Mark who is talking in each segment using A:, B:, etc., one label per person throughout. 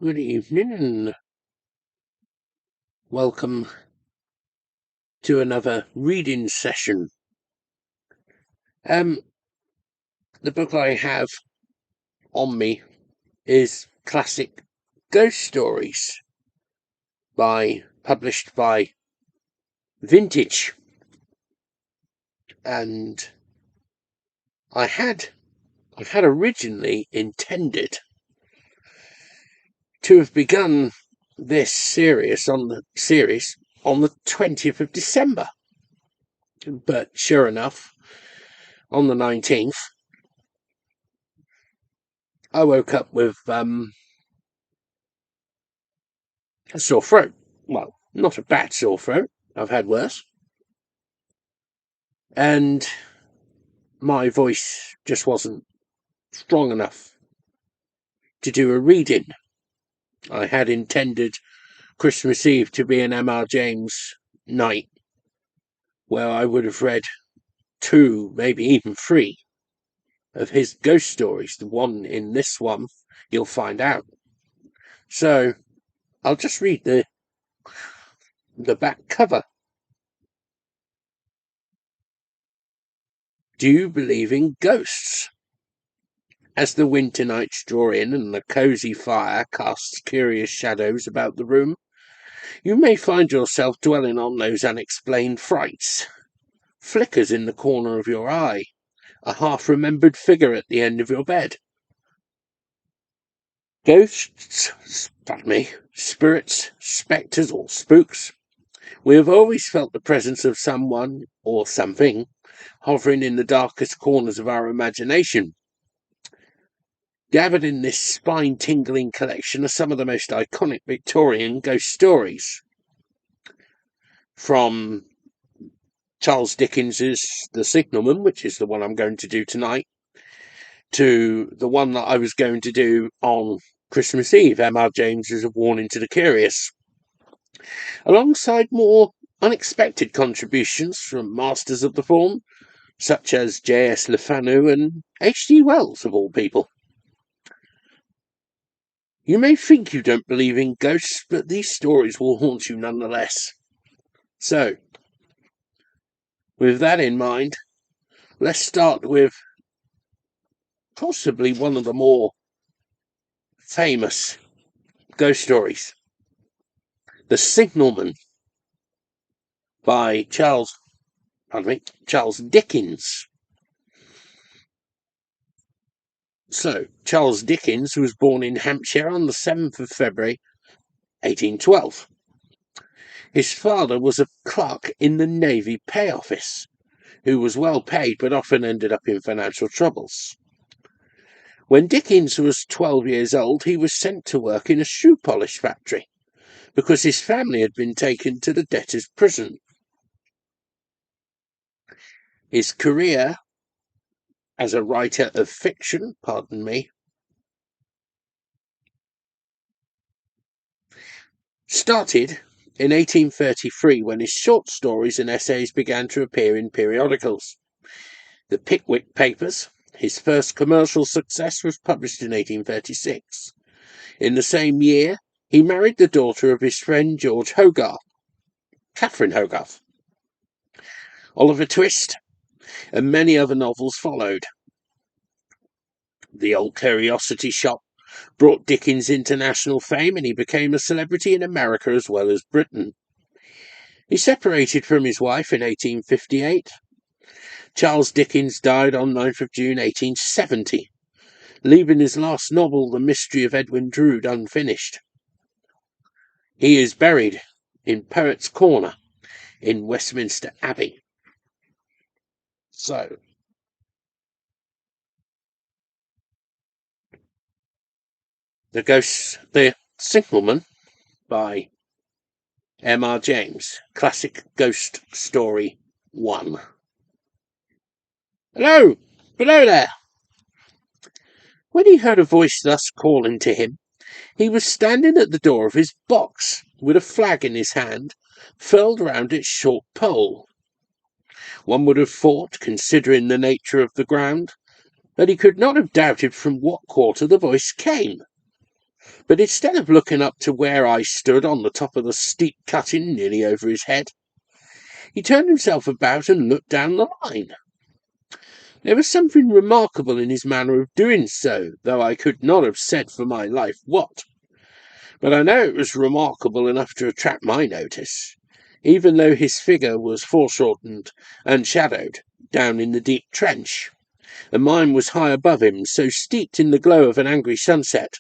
A: Good evening and welcome to another reading session. The book I have on me is Classic Ghost Stories published by Vintage. And I had originally intended to have begun this series on the 20th of December. But sure enough, on the 19th, I woke up with a sore throat. Well, not a bad sore throat. I've had worse. And my voice just wasn't strong enough to do a reading. I had intended Christmas Eve to be an M.R. James night where I would have read 2, maybe even 3 of his ghost stories. The one in this one, you'll find out. So I'll just read the back cover. Do you believe in ghosts? As the winter nights draw in and the cosy fire casts curious shadows about the room, you may find yourself dwelling on those unexplained frights. Flickers in the corner of your eye, a half-remembered figure at the end of your bed. Ghosts, spirits, spectres or spooks. We have always felt the presence of someone or something hovering in the darkest corners of our imagination. Gathered in this spine-tingling collection are some of the most iconic Victorian ghost stories. From Charles Dickens's The Signalman, which is the one I'm going to do tonight, to the one that I was going to do on Christmas Eve, M.R. James's A Warning to the Curious, alongside more unexpected contributions from masters of the form, such as J.S. Le Fanu and H.G. Wells, of all people. You may think you don't believe in ghosts, but these stories will haunt you nonetheless. So, with that in mind, let's start with possibly one of the more famous ghost stories, The Signalman by Charles Dickens. So, Charles Dickens was born in Hampshire on the 7th of February, 1812. His father was a clerk in the Navy Pay Office, who was well paid but often ended up in financial troubles. When Dickens was 12 years old, he was sent to work in a shoe polish factory because his family had been taken to the debtor's prison. His career as a writer of fiction, started in 1833 when his short stories and essays began to appear in periodicals. The Pickwick Papers, his first commercial success, was published in 1836. In the same year, he married the daughter of his friend George Hogarth, Catherine Hogarth. Oliver Twist and many other novels followed. The Old Curiosity Shop brought Dickens international fame, and he became a celebrity in America as well as Britain. He separated from his wife in 1858. Charles Dickens died on 9th of June 1870, leaving his last novel, The Mystery of Edwin Drood, unfinished. He is buried in Poets' Corner in Westminster Abbey. So, The Signalman by M.R. James, Classic Ghost Story 1. Hello! Below there! When he heard a voice thus calling to him, he was standing at the door of his box, with a flag in his hand, furled round its short pole. One would have thought, considering the nature of the ground, that he could not have doubted from what quarter the voice came. But instead of looking up to where I stood on the top of the steep cutting nearly over his head, he turned himself about and looked down the line. There was something remarkable in his manner of doing so, though I could not have said for my life what. But I know it was remarkable enough to attract my notice, even though his figure was foreshortened and shadowed down in the deep trench, and mine was high above him, so steeped in the glow of an angry sunset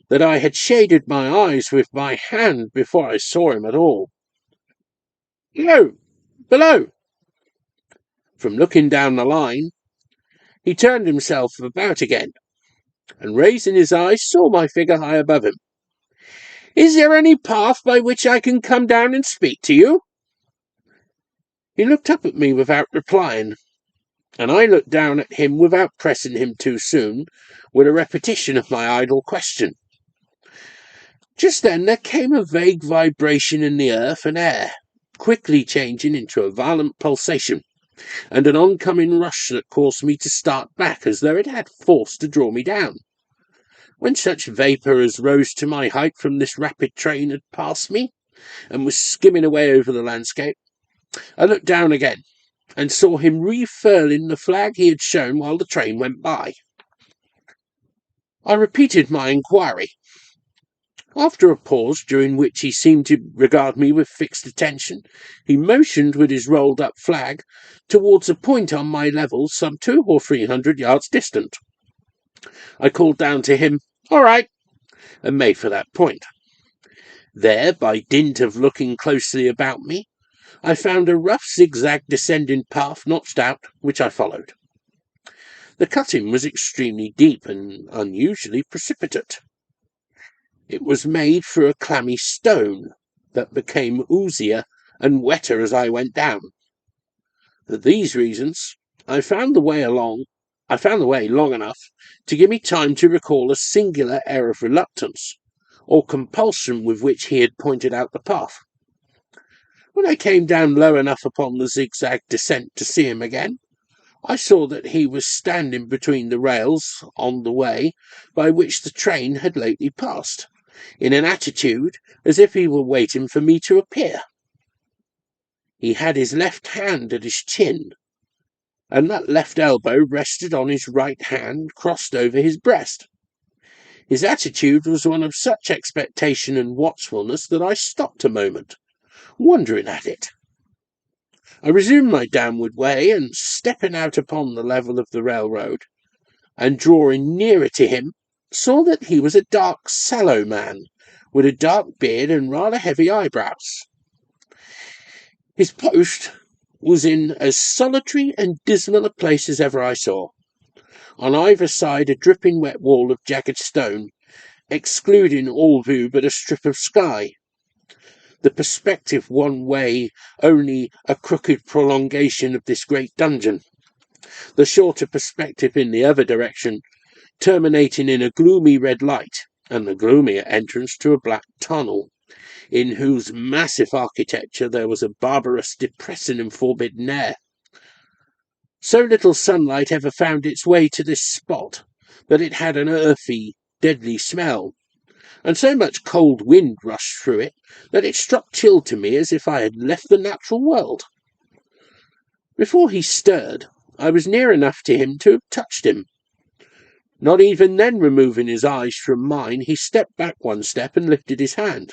A: that I had shaded my eyes with my hand before I saw him at all. "Below! Below!" From looking down the line, he turned himself about again, and raising his eyes saw my figure high above him. "Is there any path by which I can come down and speak to you?" He looked up at me without replying, and I looked down at him without pressing him too soon with a repetition of my idle question. Just then there came a vague vibration in the earth and air, quickly changing into a violent pulsation, and an oncoming rush that caused me to start back as though it had force to draw me down. When such vapour as rose to my height from this rapid train had passed me, and was skimming away over the landscape, I looked down again, and saw him refurling the flag he had shown while the train went by. I repeated my inquiry. After a pause, during which he seemed to regard me with fixed attention, he motioned with his rolled-up flag towards a point on my level some 200 or 300 yards distant. I called down to him, "All right," and made for that point. There, by dint of looking closely about me, I found a rough zigzag descending path notched out, which I followed. The cutting was extremely deep and unusually precipitate. It was made through a clammy stone that became oozier and wetter as I went down. For these reasons, I found the way long enough to give me time to recall a singular air of reluctance or compulsion with which he had pointed out the path. When I came down low enough upon the zigzag descent to see him again, I saw that he was standing between the rails on the way by which the train had lately passed, in an attitude as if he were waiting for me to appear. He had his left hand at his chin, and that left elbow rested on his right hand crossed over his breast. His attitude was one of such expectation and watchfulness that I stopped a moment, wondering at it. I resumed my downward way, and stepping out upon the level of the railroad, and drawing nearer to him, saw that he was a dark, sallow man, with a dark beard and rather heavy eyebrows. His post was in as solitary and dismal a place as ever I saw. On either side a dripping wet wall of jagged stone, excluding all view but a strip of sky. The perspective one way only a crooked prolongation of this great dungeon, the shorter perspective in the other direction terminating in a gloomy red light, and the gloomier entrance to a black tunnel, in whose massive architecture there was a barbarous, depressing and forbidden air. So little sunlight ever found its way to this spot that it had an earthy, deadly smell, and so much cold wind rushed through it that it struck chill to me as if I had left the natural world. Before he stirred, I was near enough to him to have touched him. Not even then removing his eyes from mine, he stepped back one step and lifted his hand.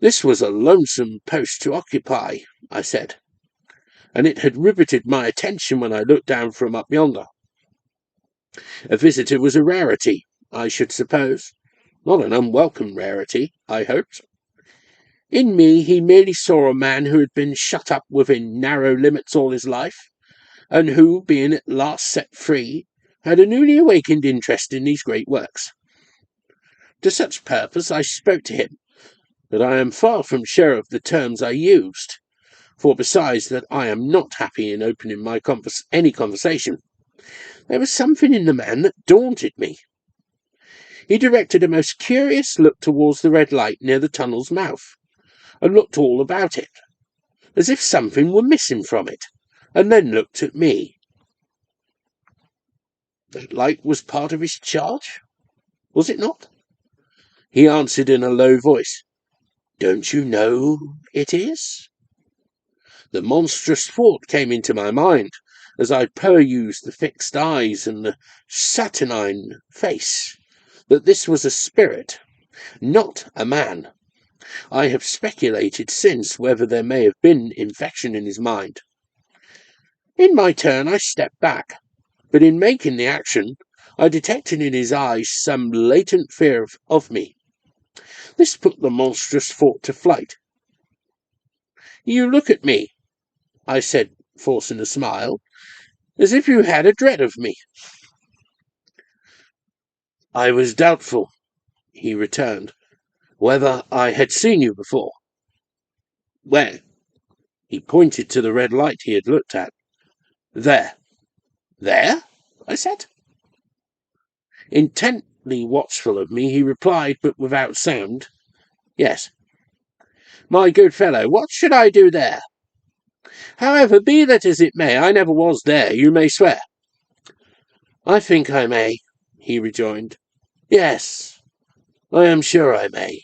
A: "This was a lonesome post to occupy," I said, "and it had riveted my attention when I looked down from up yonder. A visitor was a rarity, I should suppose. Not an unwelcome rarity, I hoped. In me he merely saw a man who had been shut up within narrow limits all his life, and who, being at last set free, had a newly awakened interest in these great works. To such purpose I spoke to him, but I am far from sure of the terms I used, for besides that I am not happy in opening any conversation, there was something in the man that daunted me. He directed a most curious look towards the red light near the tunnel's mouth, and looked all about it, as if something were missing from it, and then looked at me. That light was part of his charge? was it not? He answered in a low voice, "Don't you know it is?" The monstrous thought came into my mind as I perused the fixed eyes and the saturnine face, that this was a spirit, not a man. I have speculated since whether there may have been infection in his mind. In my turn I stepped back, but in making the action I detected in his eyes some latent fear of me. This put the monstrous thought to flight. "You look at me," I said, forcing a smile, "as if you had a dread of me." "I was doubtful," he returned, "whether I had seen you before." "Where?" He pointed to the red light he had looked at. "There." "There?" I said. Intently watchful of me, he replied, but without sound, "Yes." "My good fellow, what should I do there?" "However, be that as it may, I never was there, you may swear." "I think I may," he rejoined. "Yes, I am sure I may."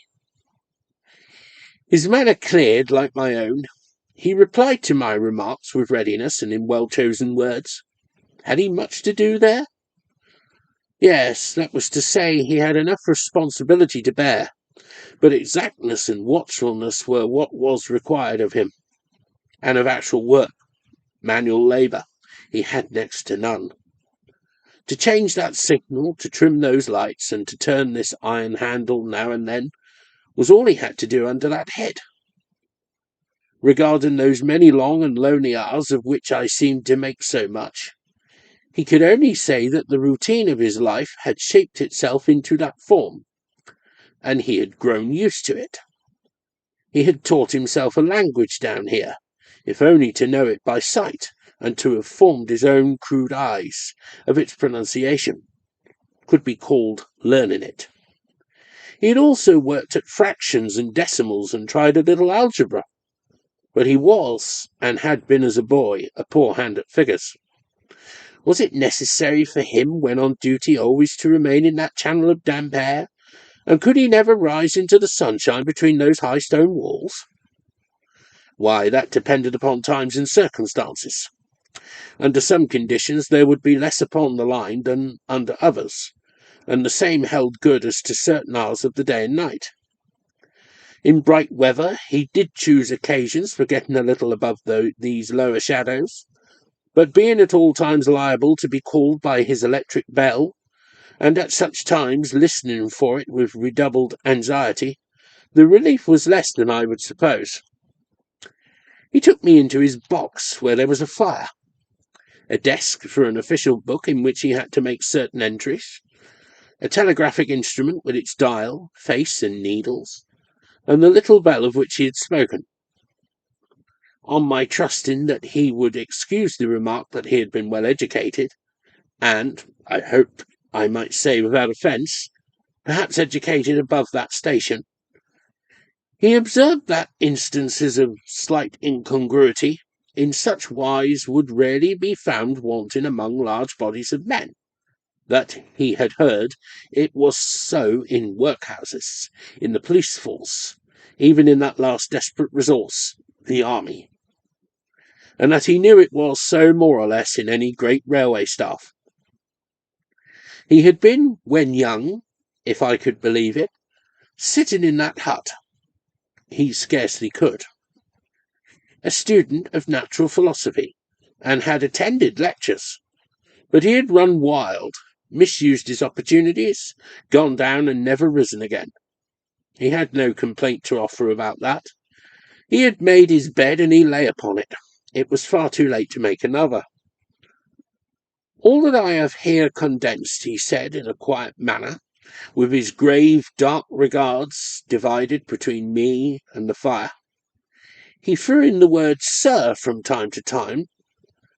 A: His manner cleared like my own. He replied to my remarks with readiness and in well-chosen words. Had he much to do there? Yes, that was to say, he had enough responsibility to bear, but exactness and watchfulness were what was required of him, and of actual work, manual labour, he had next to none. To change that signal, to trim those lights, and to turn this iron handle now and then, was all he had to do under that head. Regarding those many long and lonely hours of which I seemed to make so much, he could only say that the routine of his life had shaped itself into that form, and he had grown used to it. He had taught himself a language down here, if only to know it by sight, and to have formed his own crude eyes of its pronunciation could be called learning it. He had also worked at fractions and decimals and tried a little algebra, but he was, and had been as a boy, a poor hand at figures. Was it necessary for him, when on duty, always to remain in that channel of damp air, and could he never rise into the sunshine between those high stone walls? Why, that depended upon times and circumstances. Under some conditions there would be less upon the line than under others, and the same held good as to certain hours of the day and night. In bright weather he did choose occasions for getting a little above these lower shadows, but being at all times liable to be called by his electric bell, and at such times listening for it with redoubled anxiety, the relief was less than I would suppose. He took me into his box, where there was a fire, a desk for an official book in which he had to make certain entries, a telegraphic instrument with its dial, face, and needles, and the little bell of which he had spoken. On my trusting that he would excuse the remark that he had been well educated, and, I hope I might say without offence, perhaps educated above that station, he observed that instances of slight incongruity in such wise would rarely be found wanting among large bodies of men, that he had heard it was so in workhouses, in the police force, even in that last desperate resource, the army, and that he knew it was so more or less in any great railway staff. He had been, when young, if I could believe it, sitting in that hut. He scarcely could. A student of natural philosophy, and had attended lectures, but he had run wild, misused his opportunities, gone down and never risen again. He had no complaint to offer about that. He had made his bed and he lay upon it. It was far too late to make another. All that I have here condensed, he said in a quiet manner, with his grave, dark regards divided between me and the fire. He threw in the word "sir" from time to time,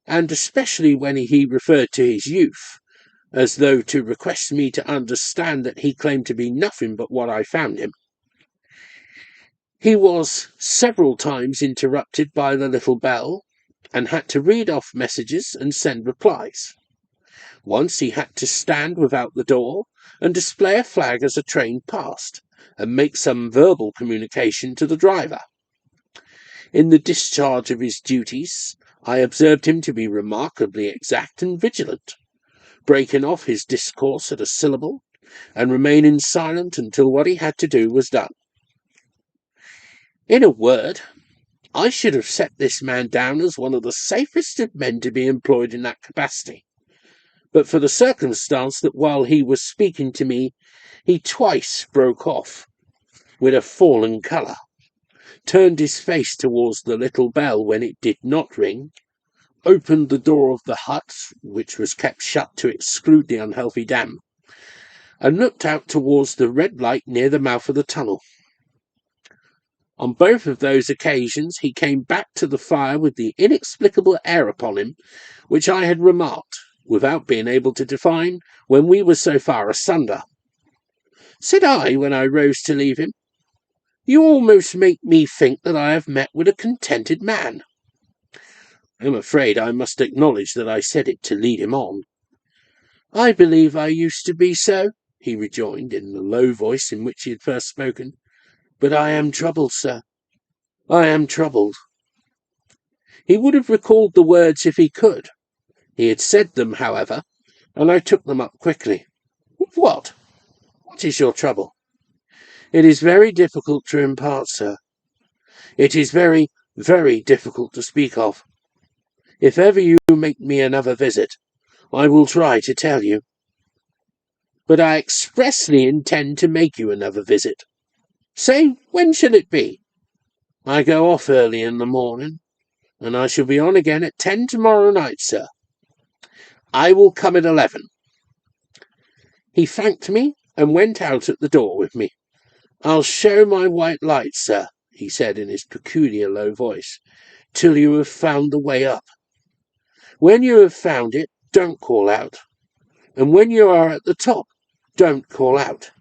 A: and especially when he referred to his youth, as though to request me to understand that he claimed to be nothing but what I found him. He was several times interrupted by the little bell, and had to read off messages and send replies. Once he had to stand without the door and display a flag as a train passed, and make some verbal communication to the driver. In the discharge of his duties, I observed him to be remarkably exact and vigilant, breaking off his discourse at a syllable, and remaining silent until what he had to do was done. In a word, I should have set this man down as one of the safest of men to be employed in that capacity, but for the circumstance that while he was speaking to me, he twice broke off, with a fallen colour, turned his face towards the little bell when it did not ring, opened the door of the hut, which was kept shut to exclude the unhealthy damp, and looked out towards the red light near the mouth of the tunnel. On both of those occasions he came back to the fire with the inexplicable air upon him which I had remarked, without being able to define, when we were so far asunder. Said I, when I rose to leave him, "You almost make me think that I have met with a contented man." I am afraid I must acknowledge that I said it to lead him on. "I believe I used to be so," he rejoined, in the low voice in which he had first spoken. "But I am troubled, sir. I am troubled." He would have recalled the words if he could. He had said them, however, and I took them up quickly. What? What is your trouble?" "It is very difficult to impart, sir. It is very, very difficult to speak of. If ever you make me another visit, I will try to tell you." "But I expressly intend to make you another visit." "Say, when shall it be?" "I go off early in the morning, and I shall be on again at 10 tomorrow night, sir." "I will come at 11. He thanked me and went out at the door with me. "I'll show my white light, sir," he said in his peculiar low voice, "till you have found the way up. When you have found it, don't call out, and when you are at the top, don't call out."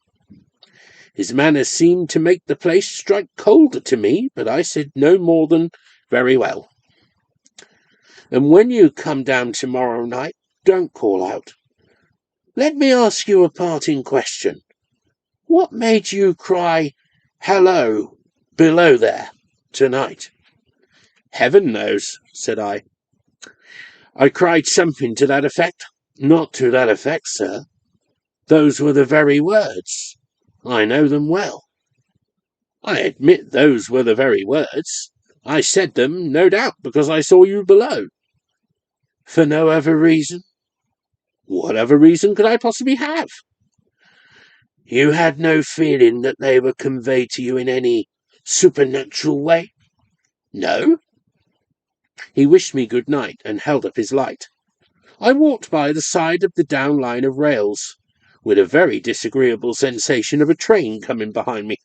A: His manner seemed to make the place strike colder to me, but I said no more than "Very well." "And when you come down tomorrow night, don't call out. Let me ask you a parting question. What made you cry, 'Hello, below there,' tonight?" "Heaven knows," said I. "I cried something to that effect." "Not to that effect, sir. Those were the very words. I know them well." "I admit those were the very words. I said them, no doubt, because I saw you below." "For no other reason?" "What other reason could I possibly have?" "You had no feeling that they were conveyed to you in any supernatural way?" "No." He wished me good night and held up his light. I walked by the side of the down line of rails, with a very disagreeable sensation of a train coming behind me,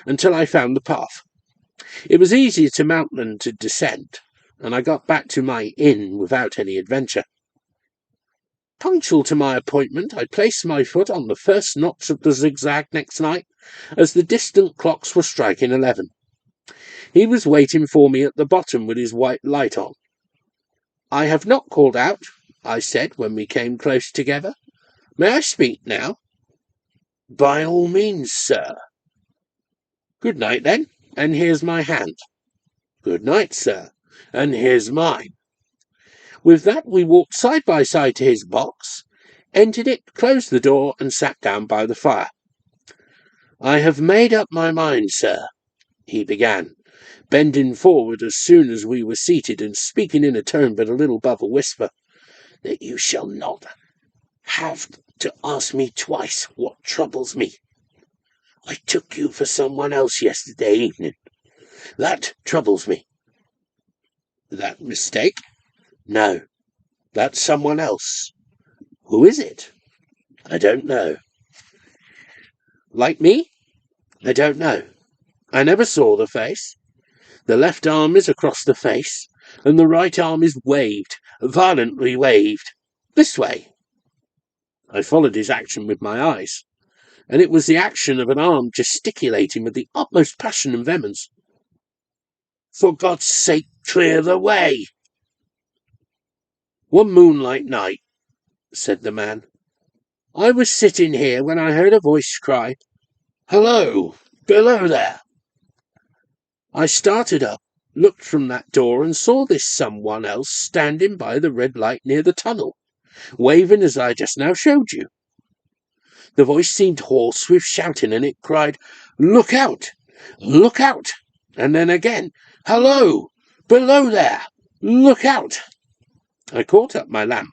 A: until I found the path. It was easier to mount than to descend, and I got back to my inn without any adventure. Punctual to my appointment, I placed my foot on the first notch of the zigzag next night, as the distant clocks were striking 11. He was waiting for me at the bottom with his white light on. "I have not called out," I said when we came close together. "May I speak now?" "By all means, sir." "Good night, then, and here's my hand." "Good night, sir, and here's mine." With that we walked side by side to his box, entered it, closed the door, and sat down by the fire. "I have made up my mind, sir," he began, bending forward as soon as we were seated, and speaking in a tone but a little above a whisper, "that you shall not have to ask me twice what troubles me. I took you for someone else yesterday evening. That troubles me." "That mistake?" "No, that's someone else." "Who is it?" "I don't know." "Like me?" "I don't know. I never saw the face. The left arm is across the face, and the right arm is waved, violently waved. This way." I followed his action with my eyes, and it was the action of an arm gesticulating with the utmost passion and vehemence. "For God's sake, clear the way." One moonlight night, said the man. "I was sitting here when I heard a voice cry, 'Hello, below there!' I started up, looked from that door, and saw this someone else standing by the red light near the tunnel, waving as I just now showed you. The voice seemed hoarse with shouting, and it cried, 'Look out! Look out!' And then again, 'Hello! Below there! Look out!' I caught up my lamp,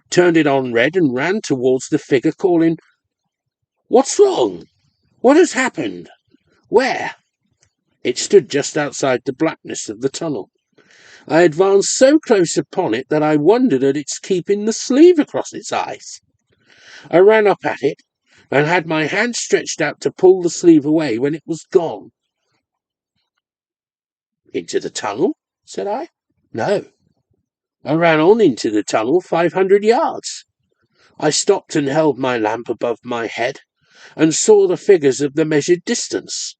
A: turned it on red, and ran towards the figure, calling, 'What's wrong? What has happened? Where?' It stood just outside the blackness of the tunnel. I advanced so close upon it that I wondered at its keeping the sleeve across its eyes. I ran up at it, and had my hand stretched out to pull the sleeve away when it was gone. 'Into the tunnel?' said I. 'No. I ran on into the tunnel 500 yards. I stopped and held my lamp above my head, and saw the figures of the measured distance,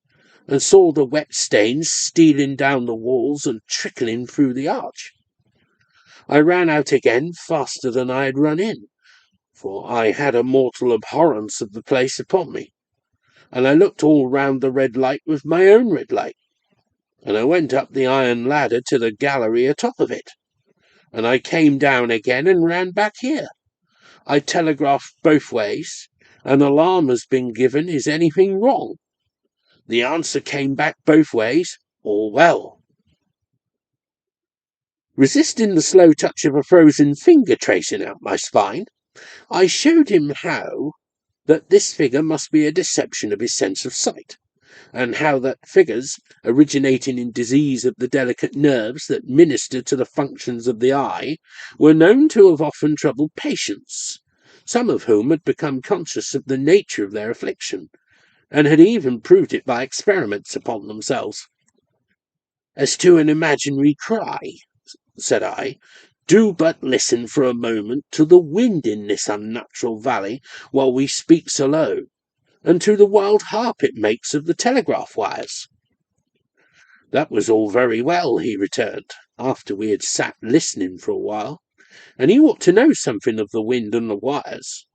A: and saw the wet stains stealing down the walls and trickling through the arch. I ran out again faster than I had run in, for I had a mortal abhorrence of the place upon me, and I looked all round the red light with my own red light, and I went up the iron ladder to the gallery atop of it, and I came down again and ran back here. I telegraphed both ways. An alarm has been given. Is anything wrong? The answer came back both ways, 'All well.' Resisting the slow touch of a frozen finger tracing out my spine, I showed him how that this figure must be a deception of his sense of sight, and how that figures originating in disease of the delicate nerves that minister to the functions of the eye were known to have often troubled patients, some of whom had become conscious of the nature of their affliction, and had even proved it by experiments upon themselves. As to an imaginary cry, said I, do but listen for a moment to the wind in this unnatural valley while we speak so low, and to the wild harp it makes of the telegraph wires. That was all very well, he returned, after we had sat listening for a while, and he ought to know something of the wind and the wires.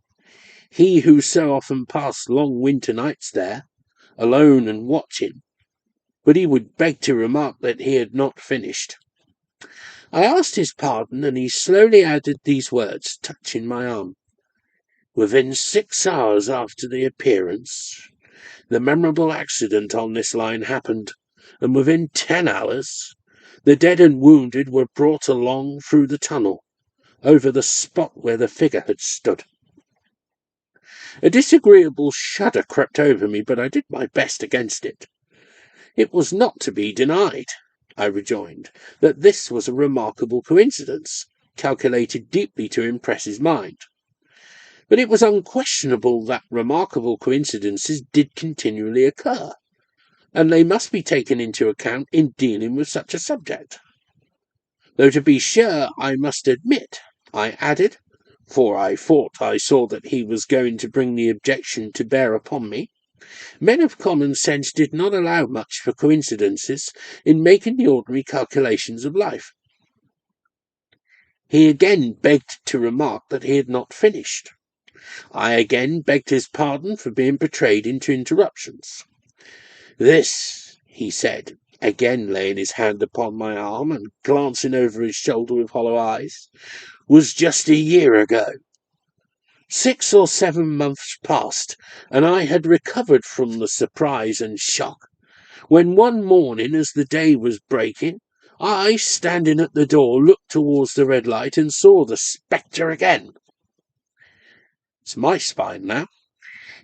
A: He who so often passed long winter nights there, alone and watching, but he would beg to remark that he had not finished. I asked his pardon, and he slowly added these words, touching my arm. Within 6 hours after the appearance, the memorable accident on this line happened, and within 10 hours, the dead and wounded were brought along through the tunnel, over the spot where the figure had stood. A disagreeable shudder crept over me, but I did my best against it. It was not to be denied, I rejoined, that this was a remarkable coincidence, calculated deeply to impress his mind. But it was unquestionable that remarkable coincidences did continually occur, and they must be taken into account in dealing with such a subject. Though to be sure, I must admit, I added, for I thought I saw that he was going to bring the objection to bear upon me, men of common sense did not allow much for coincidences in making the ordinary calculations of life. He again begged to remark that he had not finished. I again begged his pardon for being betrayed into interruptions. This, he said, again laying his hand upon my arm and glancing over his shoulder with hollow eyes, was just a year ago. 6 or 7 months passed, and I had recovered from the surprise and shock, when one morning, as the day was breaking, I, standing at the door, looked towards the red light and saw the spectre again. It's my spine now.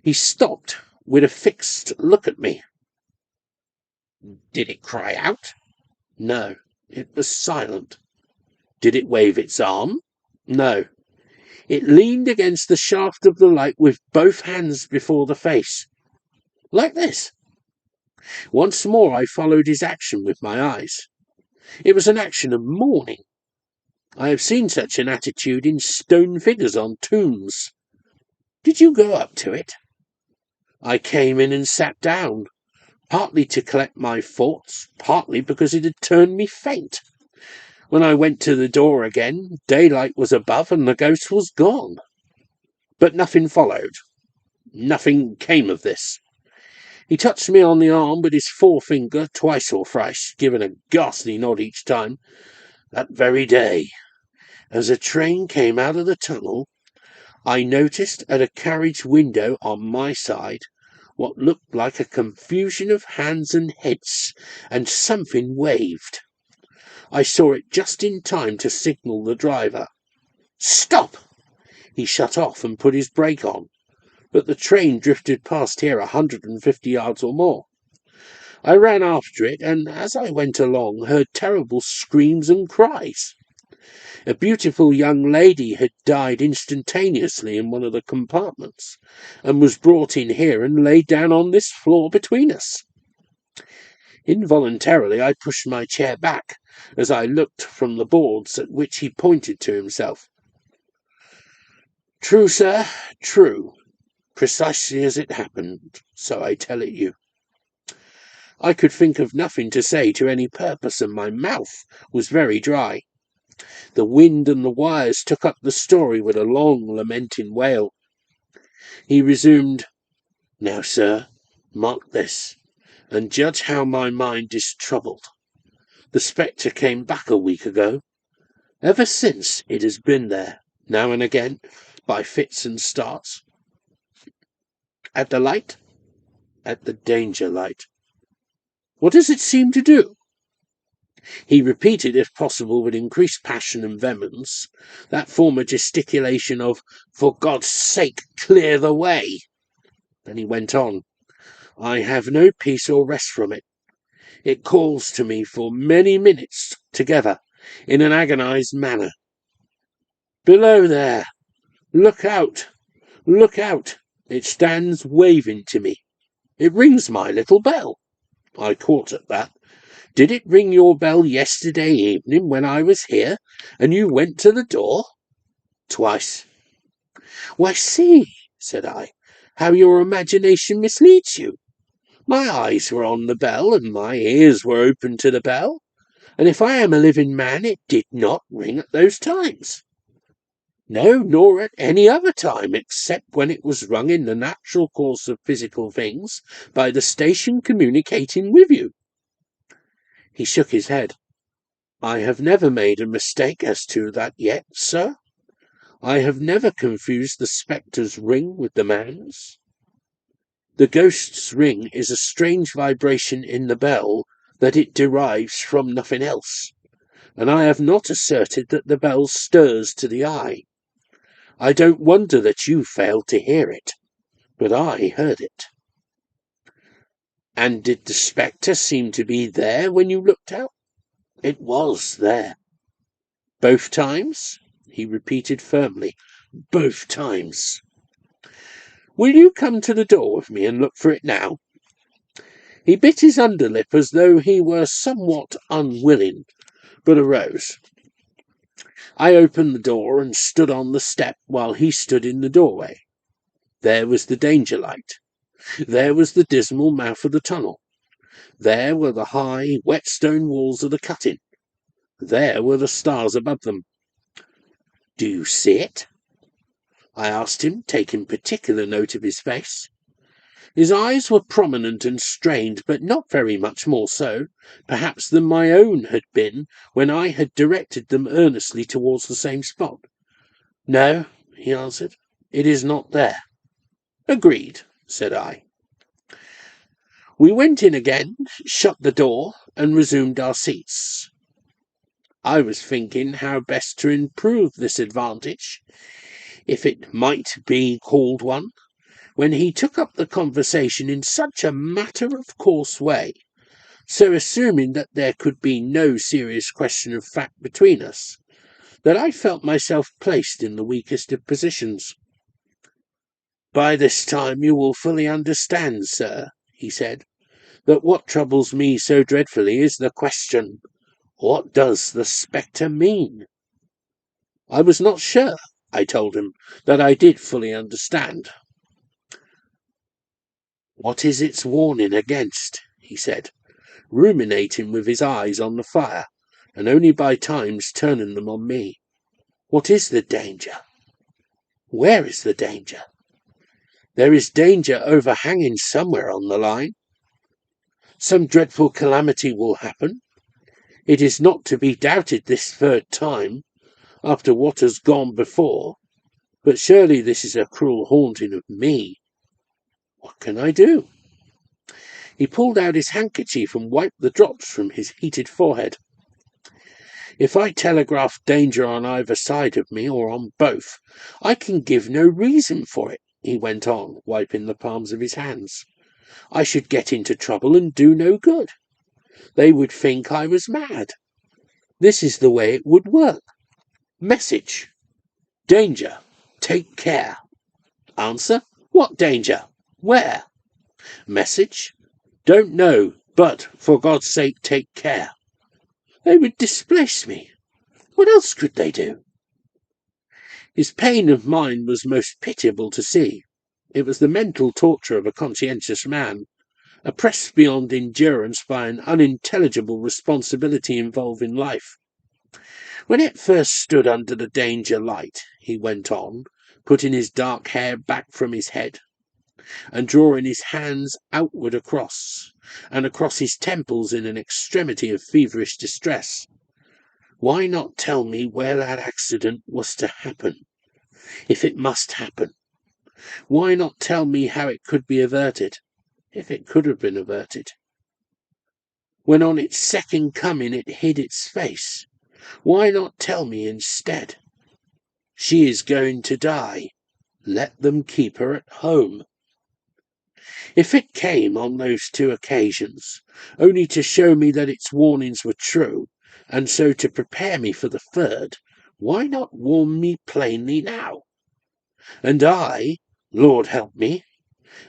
A: He stopped with a fixed look at me. Did it cry out? No, it was silent. Did it wave its arm? No. It leaned against the shaft of the light with both hands before the face. Like this. Once more I followed his action with my eyes. It was an action of mourning. I have seen such an attitude in stone figures on tombs. Did you go up to it? I came in and sat down, partly to collect my thoughts, partly because it had turned me faint. When I went to the door again, daylight was above and the ghost was gone. But nothing followed. Nothing came of this. He touched me on the arm with his forefinger twice or thrice, giving a ghastly nod each time. That very day, as a train came out of the tunnel, I noticed at a carriage window on my side what looked like a confusion of hands and heads, and something waved. I saw it just in time to signal the driver. Stop! He shut off and put his brake on, but the train drifted past here 150 yards or more. I ran after it, and as I went along heard terrible screams and cries. A beautiful young lady had died instantaneously in one of the compartments, and was brought in here and laid down on this floor between us. Involuntarily I pushed my chair back as I looked from the boards, at which he pointed to himself. True, sir, true. Precisely as it happened, so I tell it you. I could think of nothing to say to any purpose, and my mouth was very dry. The wind and the wires took up the story with a long lamenting wail. He resumed, Now, sir, mark this, and judge how my mind is troubled. The spectre came back a week ago. Ever since it has been there, now and again, by fits and starts. At the light? At the danger light. What does it seem to do? He repeated, if possible with increased passion and vehemence, that former gesticulation of, For God's sake, clear the way. Then he went on, I have no peace or rest from it. It calls to me for many minutes together, in an agonized manner. Below there! Look out! Look out! It stands waving to me. It rings my little bell. I caught at that. Did it ring your bell yesterday evening when I was here, and you went to the door? Twice. Why, see, said I, how your imagination misleads you. My eyes were on the bell, and my ears were open to the bell, and if I am a living man, it did not ring at those times. No, nor at any other time, except when it was rung in the natural course of physical things by the station communicating with you. He shook his head. I have never made a mistake as to that yet, sir. I have never confused the spectre's ring with the man's. The ghost's ring is a strange vibration in the bell that it derives from nothing else, and I have not asserted that the bell stirs to the eye. I don't wonder that you failed to hear it, but I heard it. And did the spectre seem to be there when you looked out? It was there. Both times? He repeated firmly. Both times. Will you come to the door with me and look for it now? He bit his underlip as though he were somewhat unwilling, but arose. I opened the door and stood on the step while he stood in the doorway. There was the danger light. There was the dismal mouth of the tunnel. There were the high, wet stone walls of the cutting. There were the stars above them. Do you see it? I asked him, taking particular note of his face. His eyes were prominent and strained, but not very much more so, perhaps, than my own had been when I had directed them earnestly towards the same spot. No, he answered, it is not there. Agreed, said I. We went in again, shut the door, and resumed our seats. I was thinking how best to improve this advantage, if it might be called one, when he took up the conversation in such a matter-of-course way, so assuming that there could be no serious question of fact between us, that I felt myself placed in the weakest of positions. By this time you will fully understand, sir, he said, that what troubles me so dreadfully is the question, what does the spectre mean? I was not sure, I told him, that I did fully understand. What is its warning against? He said, ruminating with his eyes on the fire, and only by times turning them on me. What is the danger? Where is the danger? There is danger overhanging somewhere on the line. Some dreadful calamity will happen. It is not to be doubted this third time, after what has gone before, but surely this is a cruel haunting of me. What can I do? He pulled out his handkerchief and wiped the drops from his heated forehead. If I telegraph danger on either side of me, or on both, I can give no reason for it, he went on, wiping the palms of his hands. I should get into trouble and do no good. They would think I was mad. This is the way it would work. Message. Danger. Take care. Answer. What danger? Where? Message. Don't know, but for God's sake take care. They would displace me. What else could they do? His pain of mind was most pitiable to see. It was the mental torture of a conscientious man, oppressed beyond endurance by an unintelligible responsibility involving life. When it first stood under the danger light, he went on, putting his dark hair back from his head, and drawing his hands outward across his temples in an extremity of feverish distress. Why not tell me where that accident was to happen, if it must happen? Why not tell me how it could be averted, if it could have been averted? When on its second coming it hid its face, why not tell me instead? She is going to die. Let them keep her at home. If it came on those two occasions, only to show me that its warnings were true, and so to prepare me for the third, why not warn me plainly now? And I, Lord help me,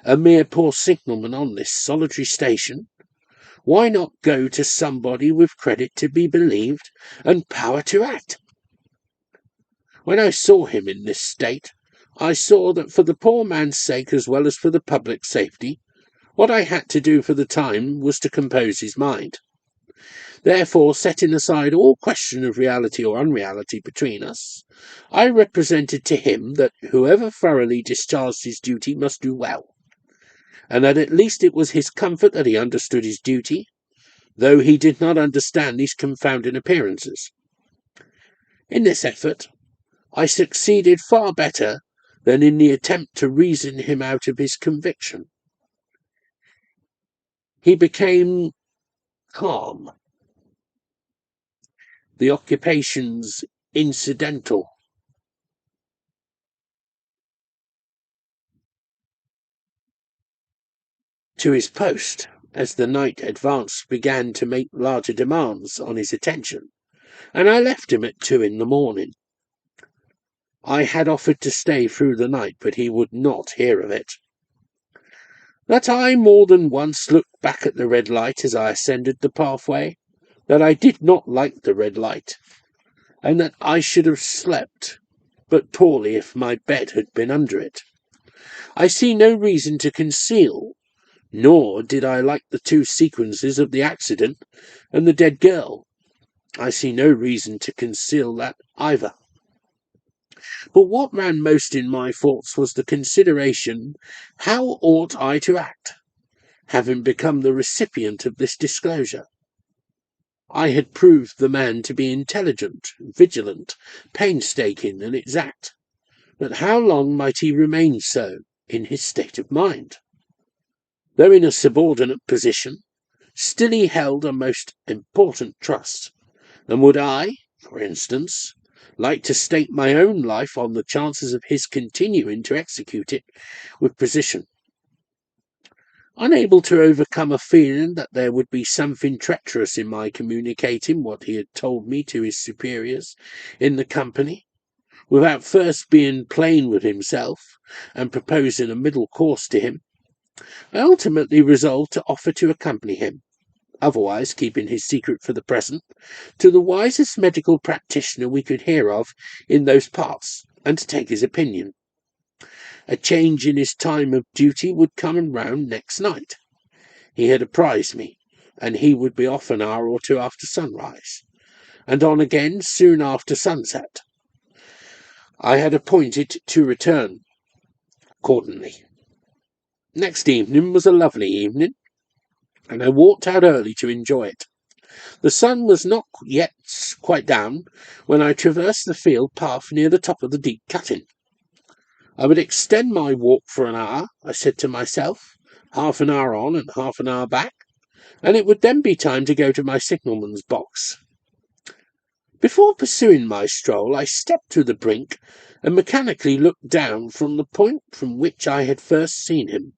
A: a mere poor signalman on this solitary station, why not go to somebody with credit to be believed and power to act? When I saw him in this state, I saw that for the poor man's sake as well as for the public safety, what I had to do for the time was to compose his mind. Therefore, setting aside all question of reality or unreality between us, I represented to him that whoever thoroughly discharged his duty must do well, and that at least it was his comfort that he understood his duty, though he did not understand these confounding appearances. In this effort, I succeeded far better than in the attempt to reason him out of his conviction. He became calm. The occupations incidental to his post, as the night advanced, began to make larger demands on his attention, and I left him at 2 in the morning. I had offered to stay through the night, but he would not hear of it. That I more than once looked back at the red light as I ascended the pathway, that I did not like the red light, and that I should have slept but poorly if my bed had been under it, I see no reason to conceal, nor did I like the two sequences of the accident and the dead girl. I see no reason to conceal that either. But what ran most in my thoughts was the consideration, how ought I to act, having become the recipient of this disclosure? I had proved the man to be intelligent, vigilant, painstaking, and exact, but how long might he remain so in his state of mind? Though in a subordinate position, still he held a most important trust, and would I, for instance, like to stake my own life on the chances of his continuing to execute it with precision. Unable to overcome a feeling that there would be something treacherous in my communicating what he had told me to his superiors in the company, without first being plain with himself and proposing a middle course to him, I ultimately resolved to offer to accompany him, otherwise keeping his secret for the present, to the wisest medical practitioner we could hear of in those parts, and to take his opinion. A change in his time of duty would come round next night. He had apprised me, and he would be off an hour or two after sunrise. and on again soon after sunset. I had appointed to return accordingly. Next evening was a lovely evening, and I walked out early to enjoy it. The sun was not yet quite down when I traversed the field path near the top of the deep cutting. I would extend my walk for an hour, I said to myself, half an hour on and half an hour back, and it would then be time to go to my signalman's box. Before pursuing my stroll, I stepped to the brink and mechanically looked down from the point from which I had first seen him.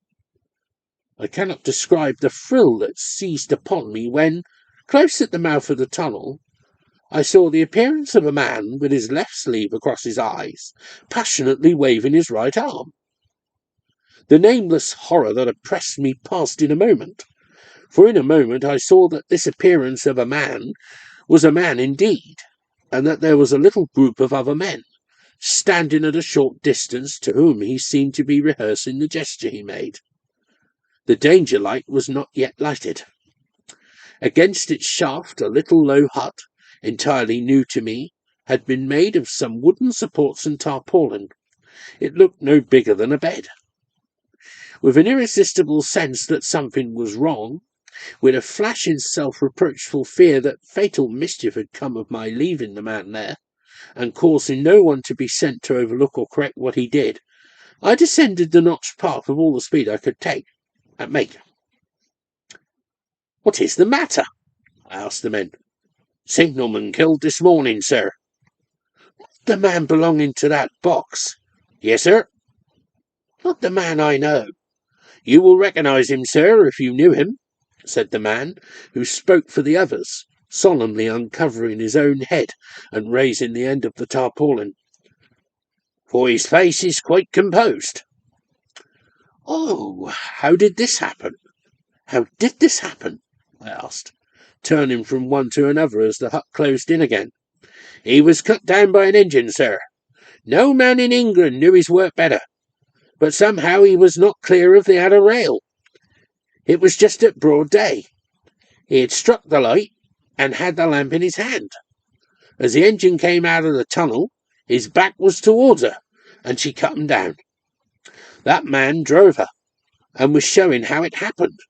A: I cannot describe the thrill that seized upon me when, close at the mouth of the tunnel, I saw the appearance of a man with his left sleeve across his eyes, passionately waving his right arm. The nameless horror that oppressed me passed in a moment, for in a moment I saw that this appearance of a man was a man indeed, and that there was a little group of other men, standing at a short distance, to whom he seemed to be rehearsing the gesture he made. The danger light was not yet lighted. Against its shaft a little low hut, entirely new to me, had been made of some wooden supports and tarpaulin. It looked no bigger than a bed. With an irresistible sense that something was wrong, with a flash in self-reproachful fear that fatal mischief had come of my leaving the man there, and causing no one to be sent to overlook or correct what he did, I descended the notched path with all the speed I could make. "What is the matter?" I asked the men. "Signalman killed this morning, sir." "The man belonging to that box?" "Yes, sir." "Not the man I know." "You will recognize him, sir, if you knew him," said the man, who spoke for the others, solemnly uncovering his own head and raising the end of the tarpaulin, "for his face is quite composed." "Oh, how did this happen? How did this happen?" I asked, turning from one to another as the hut closed in again. "He was cut down by an engine, sir. No man in England knew his work better, but somehow he was not clear of the outer rail. It was just at broad day. He had struck the light and had the lamp in his hand. As the engine came out of the tunnel, his back was towards her, and she cut him down. That man drove her, and was showing how it happened.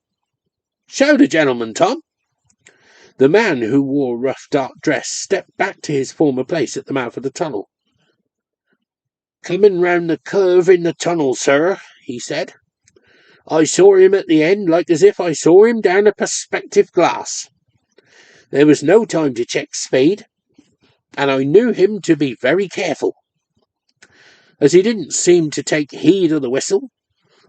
A: Show the gentleman, Tom." The man, who wore a rough dark dress, stepped back to his former place at the mouth of the tunnel. "Coming round the curve in the tunnel, sir," he said. "I saw him at the end like as if I saw him down a perspective glass. There was no time to check speed, and I knew him to be very careful. As he didn't seem to take heed of the whistle,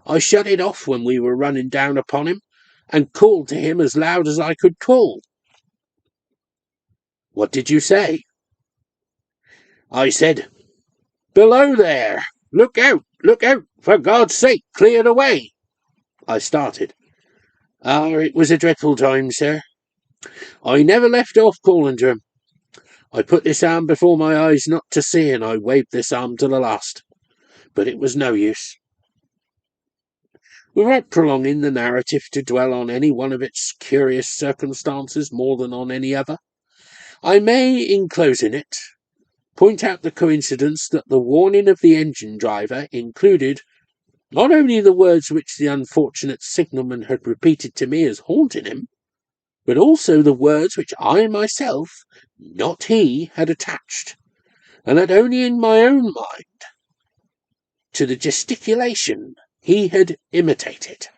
A: I shut it off when we were running down upon him, and called to him as loud as I could call." "What did you say?" "I said, 'Below there! Look out! Look out! For God's sake, clear the way!'" I started. It was a dreadful time, sir. I never left off calling to him. I put this arm before my eyes not to see, and I waved this arm to the last. But it was no use. Without prolonging the narrative to dwell on any one of its curious circumstances more than on any other, I may, in closing it, point out the coincidence that the warning of the engine driver included not only the words which the unfortunate signalman had repeated to me as haunting him, but also the words which I myself, not he, had attached, and that only in my own mind, to the gesticulation he had imitated.